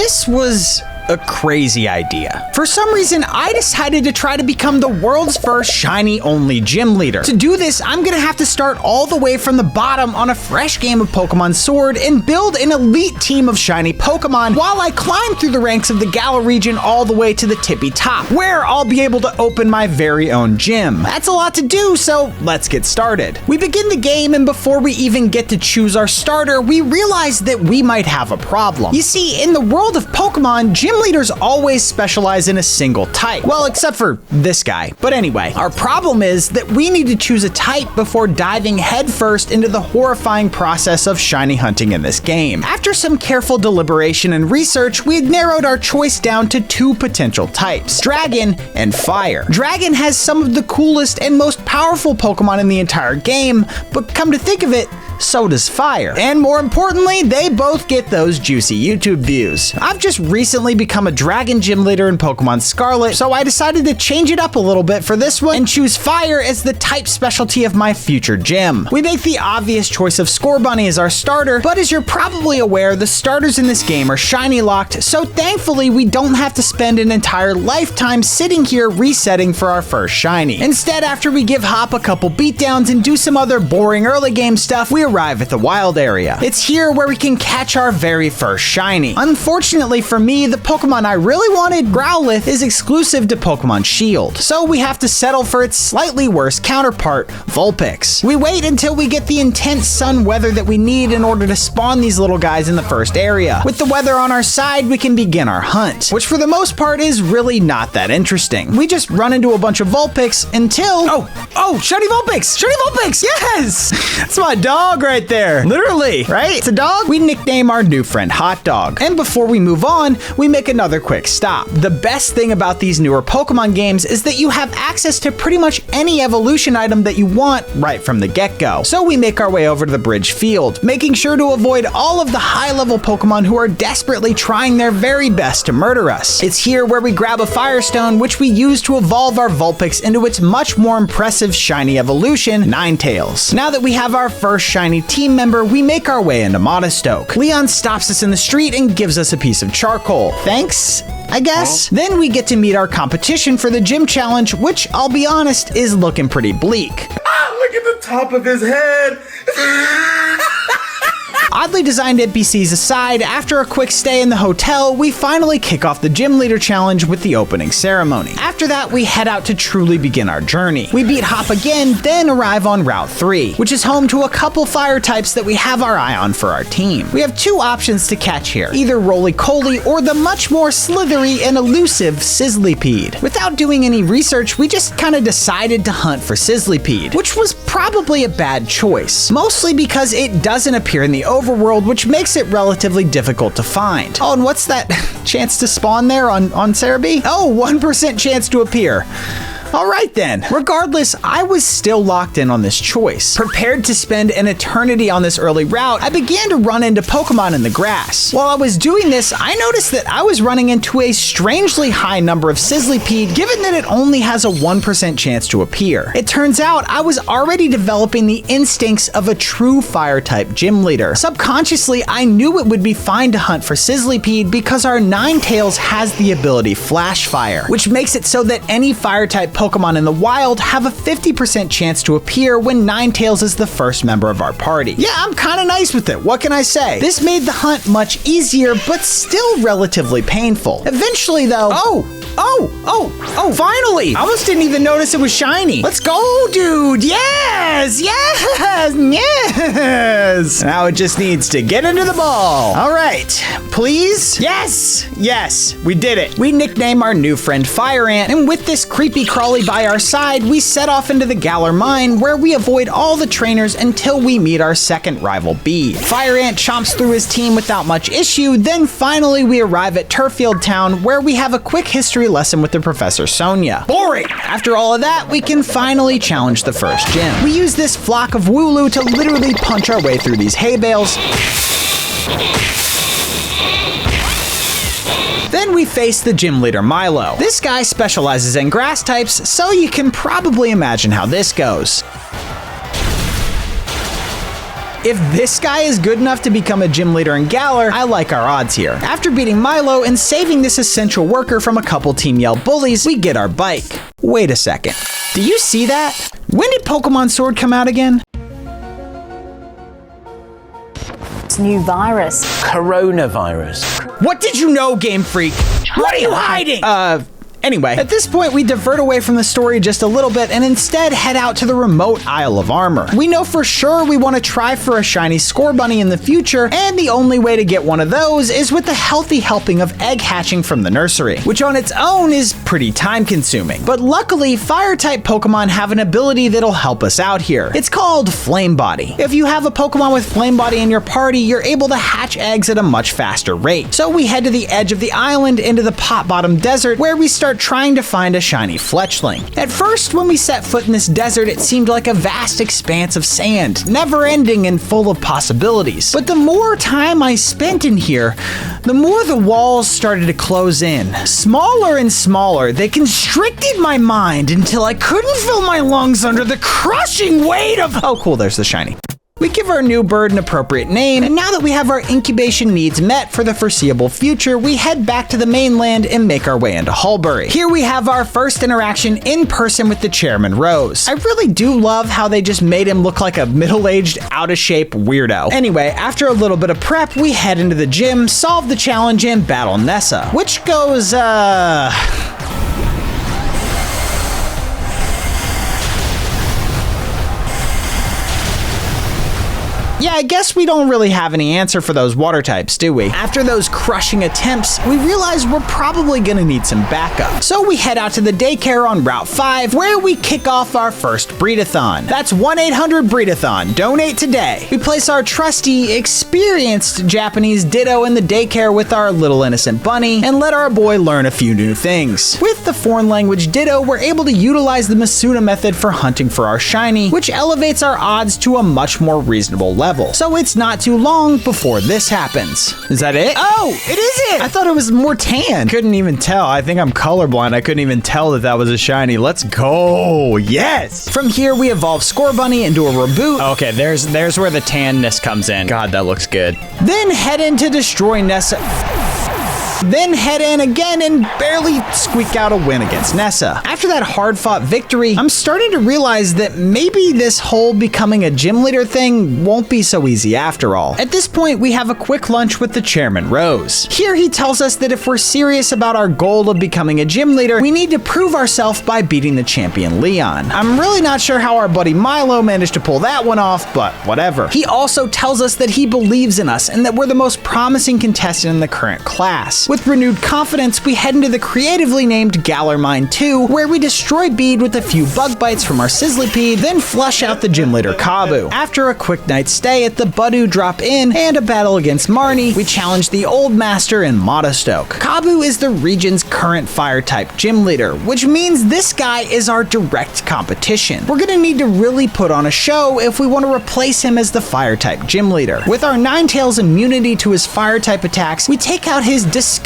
This was a crazy idea. For some reason, I decided to try to become the world's first shiny only gym leader. To do this, I'm gonna have to start all the way from the bottom on a fresh game of Pokemon Sword and build an elite team of shiny Pokemon while I climb through the ranks of the Galar region all the way to the tippy top, where I'll be able to open my very own gym. That's a lot to do, so let's get started. We begin the game, and before we even get to choose our starter, we realize that we might have a problem. You see, in the world of Pokemon, gym leaders always specialize in a single type. Well, except for this guy. But anyway, our problem is that we need to choose a type before diving headfirst into the horrifying process of shiny hunting in this game. After some careful deliberation and research, we had narrowed our choice down to two potential types, Dragon and Fire. Dragon has some of the coolest and most powerful Pokemon in the entire game, but come to think of it, so does Fire. And more importantly, they both get those juicy YouTube views. I've just recently become a Dragon gym leader in Pokemon Scarlet, so I decided to change it up a little bit for this one and choose Fire as the type specialty of my future gym. We make the obvious choice of Scorbunny as our starter, but as you're probably aware, the starters in this game are shiny locked, so thankfully we don't have to spend an entire lifetime sitting here resetting for our first shiny. Instead, after we give Hop a couple beatdowns and do some other boring early game stuff, we arrive at the wild area. It's here where we can catch our very first shiny. Unfortunately for me, the Pokemon I really wanted, Growlithe, is exclusive to Pokemon Shield, so we have to settle for its slightly worse counterpart, Vulpix. We wait until we get the intense sun weather that we need in order to spawn these little guys in the first area. With the weather on our side, we can begin our hunt, which for the most part is really not that interesting. We just run into a bunch of Vulpix until... Oh, Shiny Vulpix! Shiny Vulpix! Yes! That's my dog right there. Literally, right? It's a dog. We nickname our new friend Hot Dog. And before we move on, we make another quick stop. The best thing about these newer Pokemon games is that you have access to pretty much any evolution item that you want right from the get-go. So we make our way over to the Bridge Field, making sure to avoid all of the high-level Pokemon who are desperately trying their very best to murder us. It's here where we grab a Firestone, which we use to evolve our Vulpix into its much more impressive shiny evolution, Ninetales. Now that we have our first shiny team member, we make our way into Monostoke. Leon stops us in the street and gives us a piece of charcoal. Thanks, I guess. Then we get to meet our competition for the gym challenge, which, I'll be honest, is looking pretty bleak. Look at the top of his head. Oddly designed NPCs aside, after a quick stay in the hotel, we finally kick off the Gym Leader Challenge with the opening ceremony. After that, we head out to truly begin our journey. We beat Hop again, then arrive on Route 3, which is home to a couple fire types that we have our eye on for our team. We have two options to catch here, either Roly-Coly or the much more slithery and elusive Sizzlipede. Without doing any research, we just kind of decided to hunt for Sizzlipede, which was probably a bad choice, mostly because it doesn't appear in the overworld, which makes it relatively difficult to find. Oh, and what's that chance to spawn there on Cerebi? Oh, 1% chance to appear. All right then. Regardless, I was still locked in on this choice. Prepared to spend an eternity on this early route, I began to run into Pokemon in the grass. While I was doing this, I noticed that I was running into a strangely high number of Sizzlipede, given that it only has a 1% chance to appear. It turns out I was already developing the instincts of a true fire-type gym leader. Subconsciously, I knew it would be fine to hunt for Sizzlipede because our Ninetales has the ability Flash Fire, which makes it so that any fire-type Pokemon in the wild have a 50% chance to appear when Ninetales is the first member of our party. Yeah, I'm kind of nice with it. What can I say? This made the hunt much easier, but still relatively painful. Eventually, though... Oh, finally! I almost didn't even notice it was shiny. Let's go, dude! Yes! Now it just needs to get into the ball. All right, please? Yes, we did it. We nickname our new friend Fire Ant, and with this creepy crawly by our side, we set off into the Galar Mine, where we avoid all the trainers until we meet our second rival, Bee. Fire Ant chomps through his team without much issue, then finally we arrive at Turffield Town, where we have a quick history lesson with the Professor Sonia. Boring! After all of that, we can finally challenge the first gym. We use this flock of Wooloo to literally punch our way through these hay bales. Then we face the gym leader Milo. This guy specializes in grass types, so you can probably imagine how this goes. If this guy is good enough to become a gym leader in Galar, I like our odds here. After beating Milo and saving this essential worker from a couple Team Yell bullies, we get our bike. Wait a second. Do you see that? When did Pokemon Sword come out again? New virus. Coronavirus. What did you know, Game Freak? What are you hiding? Anyway, at this point, we divert away from the story just a little bit and instead head out to the remote Isle of Armor. We know for sure we want to try for a shiny Scorbunny in the future, and the only way to get one of those is with a healthy helping of egg hatching from the nursery, which on its own is pretty time consuming. But luckily, fire-type Pokemon have an ability that'll help us out here. It's called Flame Body. If you have a Pokemon with Flame Body in your party, you're able to hatch eggs at a much faster rate. So we head to the edge of the island into the Pot Bottom Desert, where we start trying to find a shiny Fletchling. At first, when we set foot in this desert, it seemed like a vast expanse of sand, never ending and full of possibilities. But the more time I spent in here, the more the walls started to close in. Smaller and smaller, they constricted my mind until I couldn't feel my lungs under the crushing weight of— oh cool, there's the shiny. We give our new bird an appropriate name, and now that we have our incubation needs met for the foreseeable future, we head back to the mainland and make our way into Hulbury. Here we have our first interaction in person with the Chairman Rose. I really do love how they just made him look like a middle-aged, out-of-shape weirdo. Anyway, after a little bit of prep, we head into the gym, solve the challenge, and battle Nessa, which goes, yeah, I guess we don't really have any answer for those water types, do we? After those crushing attempts, we realize we're probably gonna need some backup. So we head out to the daycare on Route 5, where we kick off our first Breedathon. That's 1-800-BREEDATHON. Donate today. We place our trusty, experienced Japanese Ditto in the daycare with our little innocent bunny, and let our boy learn a few new things. With the foreign language Ditto, we're able to utilize the Masuda method for hunting for our shiny, which elevates our odds to a much more reasonable level. So it's not too long before this happens. Is that it? Oh, it is it! I thought it was more tan. Couldn't even tell. I think I'm colorblind. I couldn't even tell that was a shiny. Let's go. Yes! From here, we evolve Scorbunny into a Reboot. Okay, there's where the tanness comes in. God, that looks good. Then head in to destroy Nessa. Then head in again and barely squeak out a win against Nessa. After that hard-fought victory, I'm starting to realize that maybe this whole becoming a gym leader thing won't be so easy after all. At this point, we have a quick lunch with the Chairman Rose. Here he tells us that if we're serious about our goal of becoming a gym leader, we need to prove ourselves by beating the champion Leon. I'm really not sure how our buddy Milo managed to pull that one off, but whatever. He also tells us that he believes in us and that we're the most promising contestant in the current class. With renewed confidence, we head into the creatively named Galar Mine 2, where we destroy Bede with a few bug bites from our Sizzlipede, then flush out the gym leader Kabu. After a quick night's stay at the Budew Drop-In and a battle against Marnie, we challenge the Old Master in Motostoke. Kabu is the region's current fire-type gym leader, which means this guy is our direct competition. We're gonna need to really put on a show if we want to replace him as the fire-type gym leader. With our Ninetales immunity to his fire-type attacks, we take out his disgusting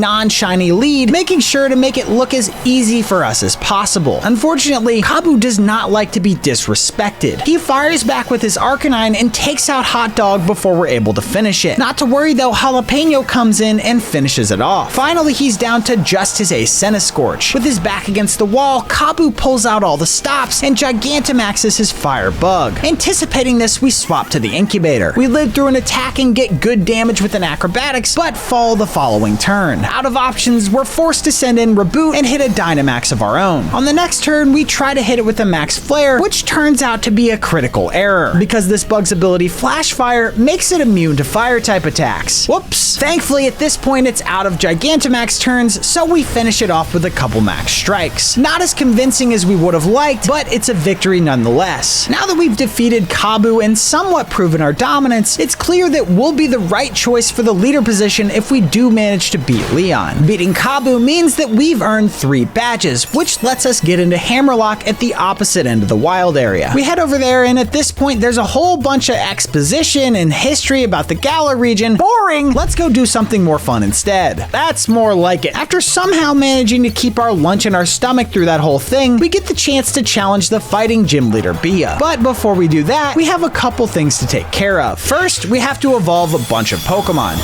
non-shiny lead, making sure to make it look as easy for us as possible. Unfortunately, Kabu does not like to be disrespected. He fires back with his Arcanine and takes out Hot Dog before we're able to finish it. Not to worry though, Jalapeno comes in and finishes it off. Finally, he's down to just his Ace Centiskorch. With his back against the wall, Kabu pulls out all the stops and Gigantamaxes his Fire Bug. Anticipating this, we swap to the Incubator. We live through an attack and get good damage with an Acrobatics, but fall the following turn. Out of options, we're forced to send in Reboot and hit a Dynamax of our own. On the next turn, we try to hit it with a Max Flare, which turns out to be a critical error, because this bug's ability Flash Fire makes it immune to fire-type attacks. Whoops! Thankfully, at this point, it's out of Gigantamax turns, so we finish it off with a couple Max Strikes. Not as convincing as we would have liked, but it's a victory nonetheless. Now that we've defeated Kabu and somewhat proven our dominance, it's clear that we'll be the right choice for the leader position if we do manage to beat Leon. Beating Kabu means that we've earned 3 badges, which lets us get into Hammerlock at the opposite end of the wild area. We head head over there, and at this point, there's a whole bunch of exposition and history about the Galar region. Boring! Let's go do something more fun instead. That's more like it. After somehow managing to keep our lunch in our stomach through that whole thing, we get the chance to challenge the fighting gym leader Bia. But before we do that, we have a couple things to take care of. First, we have to evolve a bunch of Pokemon.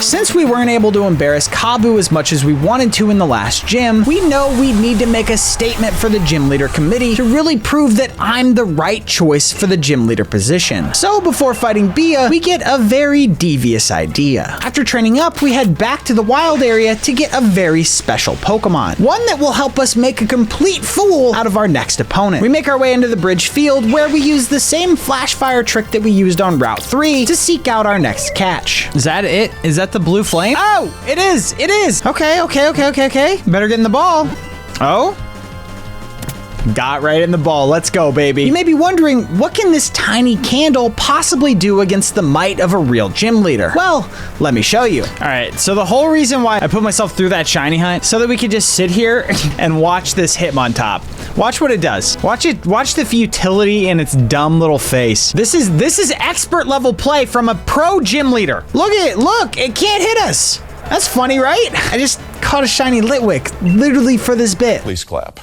Since we weren't able to embarrass Kabu as much as we wanted to in the last gym, we know we need to make a statement for the gym leader committee to really prove that I'm the right choice for the gym leader position. So before fighting Bia, we get a very devious idea. After training up, we head back to the wild area to get a very special Pokemon. One that will help us make a complete fool out of our next opponent. We make our way into the bridge field where we use the same Flash Fire trick that we used on Route 3 to seek out our next catch. Is that it? Is that the blue flame? Oh, it is. It is. Okay. Better get in the ball. Oh. Got right in the ball. Let's go, baby. You may be wondering, what can this tiny candle possibly do against the might of a real gym leader? Well, let me show you. All right, so the whole reason why I put myself through that shiny hunt, so that we could just sit here and watch this Hitmontop. Watch what it does. Watch it. Watch the futility in its dumb little face. This is expert level play from a pro gym leader. Look at it. Look, it can't hit us. That's funny, right? I just caught a shiny Litwick literally for this bit. Please clap.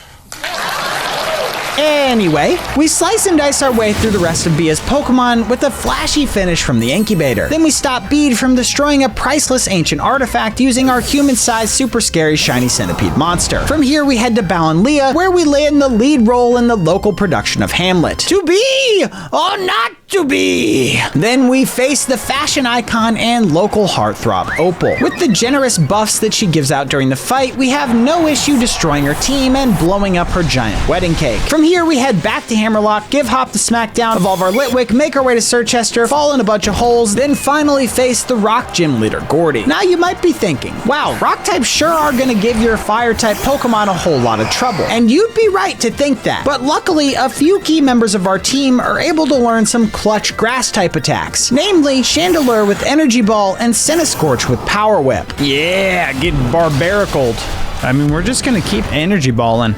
Anyway, we slice and dice our way through the rest of Bia's Pokemon with a flashy finish from the incubator. Then we stop Bede from destroying a priceless ancient artifact using our human-sized super scary shiny centipede monster. From here we head to Balanlia, where we land the lead role in the local production of Hamlet. To be or not to be! Then we face the fashion icon and local heartthrob Opal. With the generous buffs that she gives out during the fight, we have no issue destroying her team and blowing up her giant wedding cake. From here we head back to Hammerlock, give Hop the smackdown, evolve our Litwick, make our way to Sirchester, fall in a bunch of holes, then finally face the rock gym leader Gordy. Now you might be thinking, wow, rock types sure are gonna give your fire type Pokemon a whole lot of trouble. And you'd be right to think that. But luckily, a few key members of our team are able to learn some clutch grass type attacks, namely Chandelure with Energy Ball and Centiskorch with Power Whip. Yeah, get barbaricled. I mean, we're just gonna keep Energy Balling.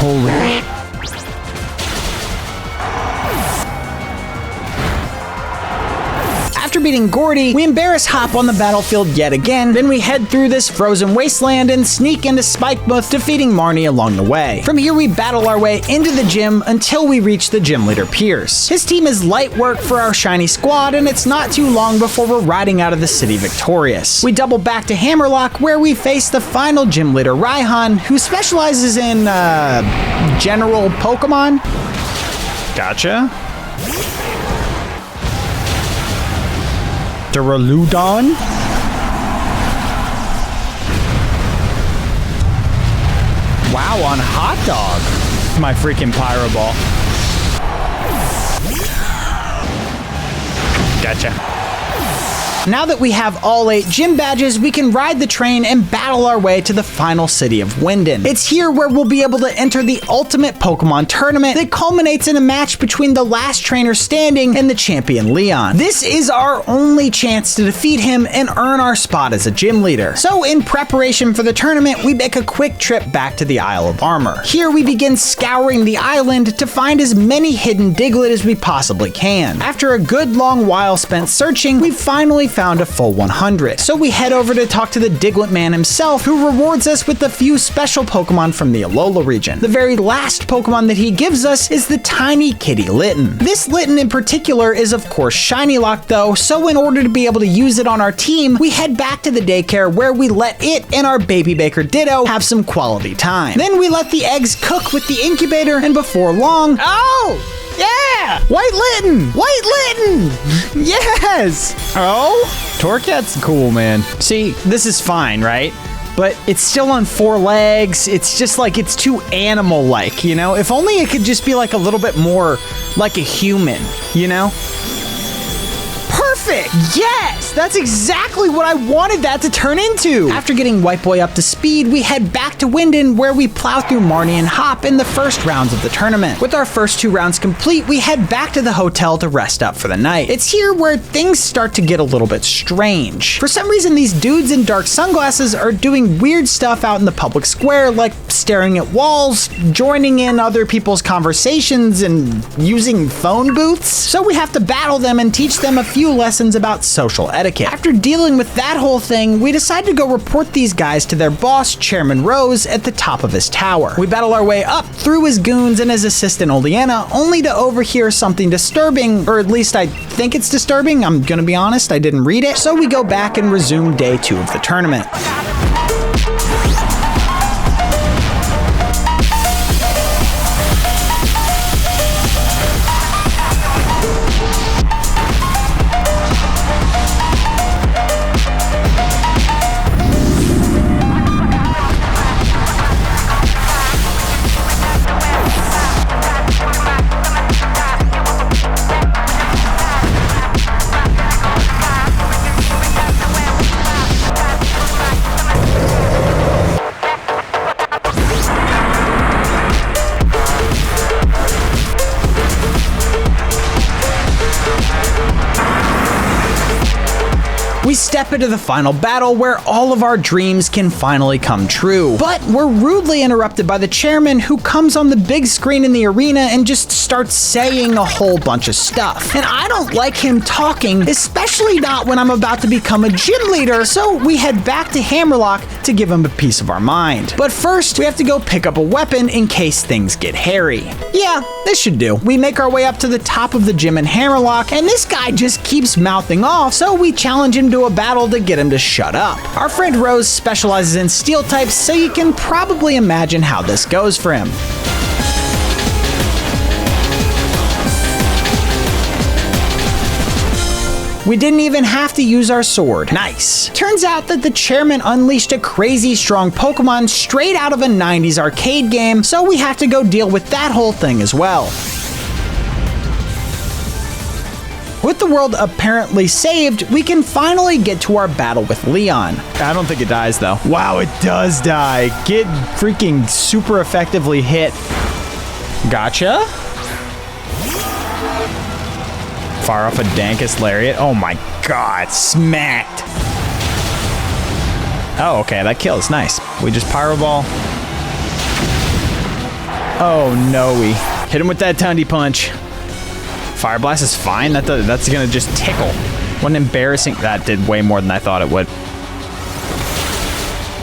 Holy. After beating Gordy, we embarrass Hop on the battlefield yet again, then we head through this frozen wasteland and sneak into Spikemuth, defeating Marnie along the way. From here we battle our way into the gym until we reach the gym leader Pierce. His team is light work for our shiny squad, and it's not too long before we're riding out of the city victorious. We double back to Hammerlock, where we face the final gym leader Raihan, who specializes in, general Pokemon. Gotcha. Duraludon? Wow, on Hot Dog. My freaking Pyro Ball. Gotcha. Now that we have all 8 gym badges, we can ride the train and battle our way to the final city of Wyndon. It's here where we'll be able to enter the ultimate Pokemon tournament that culminates in a match between the last trainer standing and the champion Leon. This is our only chance to defeat him and earn our spot as a gym leader. So in preparation for the tournament, we make a quick trip back to the Isle of Armor. Here we begin scouring the island to find as many hidden Diglett as we possibly can. After a good long while spent searching, we finally found a full 100. So we head over to talk to the Diglett man himself, who rewards us with a few special Pokemon from the Alola region. The very last Pokemon that he gives us is the tiny kitty Litten. This Litten in particular is of course shiny locked though, so in order to be able to use it on our team, we head back to the daycare where we let it and our baby Baker Ditto have some quality time. Then we let the eggs cook with the incubator, and before long, oh! Yeah! White Litten! White Litten! Yes! Oh? Torcat's cool, man. See, this is fine, right? But it's still on 4 legs. It's just like, it's too animal-like, you know? If only it could just be like a little bit more like a human, you know? Perfect! Yes! Yes, that's exactly what I wanted that to turn into. After getting White Boy up to speed, we head back to Winden where we plow through Marnie and Hop in the first rounds of the tournament. With our first 2 rounds complete, we head back to the hotel to rest up for the night. It's here where things start to get a little bit strange. For some reason, these dudes in dark sunglasses are doing weird stuff out in the public square, like staring at walls, joining in other people's conversations, and using phone booths. So we have to battle them and teach them a few lessons about social etiquette. After dealing with that whole thing, we decide to go report these guys to their boss, Chairman Rose, at the top of his tower. We battle our way up through his goons and his assistant Oleana, only to overhear something disturbing, or at least I think it's disturbing. I'm gonna be honest, I didn't read it. So we go back and resume day 2 of the tournament. We step into the final battle where all of our dreams can finally come true. But we're rudely interrupted by the chairman, who comes on the big screen in the arena and just starts saying a whole bunch of stuff. And I don't like him talking, especially not when I'm about to become a gym leader, so we head back to Hammerlock to give him a piece of our mind. But first, we have to go pick up a weapon in case things get hairy. Yeah, this should do. We make our way up to the top of the gym in Hammerlock, and this guy just keeps mouthing off, so we challenge him to a battle to get him to shut up. Our friend Rose specializes in steel types, so you can probably imagine how this goes for him. We didn't even have to use our sword. Nice. Turns out that the chairman unleashed a crazy strong Pokemon straight out of a 90s arcade game, so we have to go deal with that whole thing as well. With the world apparently saved, we can finally get to our battle with Leon. I don't think it dies though. Wow, it does die. Get freaking super effectively hit. Gotcha. Fire off a Dankus Lariat. Oh my god, smacked. Oh, okay, that kills. Nice. We just Pyro Ball. Oh no, we hit him with that Tundy Punch. Fire Blast is fine. That's gonna just tickle. What an embarrassing. That did way more than I thought it would.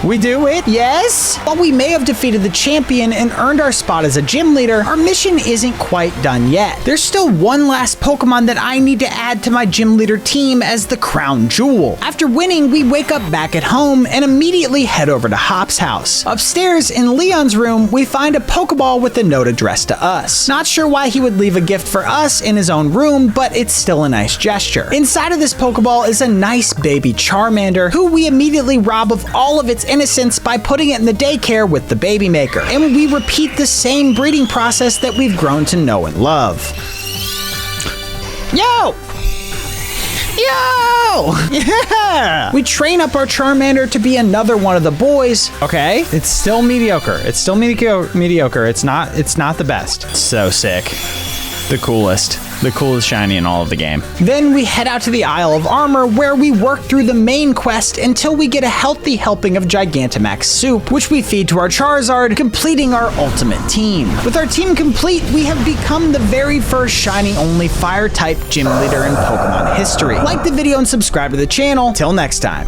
We do it, yes? While we may have defeated the champion and earned our spot as a gym leader, our mission isn't quite done yet. There's still one last Pokemon that I need to add to my gym leader team as the crown jewel. After winning, we wake up back at home and immediately head over to Hop's house. Upstairs in Leon's room, we find a Pokeball with a note addressed to us. Not sure why he would leave a gift for us in his own room, but it's still a nice gesture. Inside of this Pokeball is a nice baby Charmander, who we immediately rob of all of its innocence by putting it in the daycare with the baby maker. And we repeat the same breeding process that we've grown to know and love. Yo! Yo! Yeah! We train up our Charmander to be another one of the boys. Okay, it's still mediocre. It's still mediocre. It's not the best. It's so sick. The coolest shiny in all of the game. Then we head out to the Isle of Armor, where we work through the main quest until we get a healthy helping of Gigantamax soup, which we feed to our Charizard, completing our ultimate team. With our team complete, we have become the very first shiny-only fire-type gym leader in Pokemon history. Like the video and subscribe to the channel. Till next time.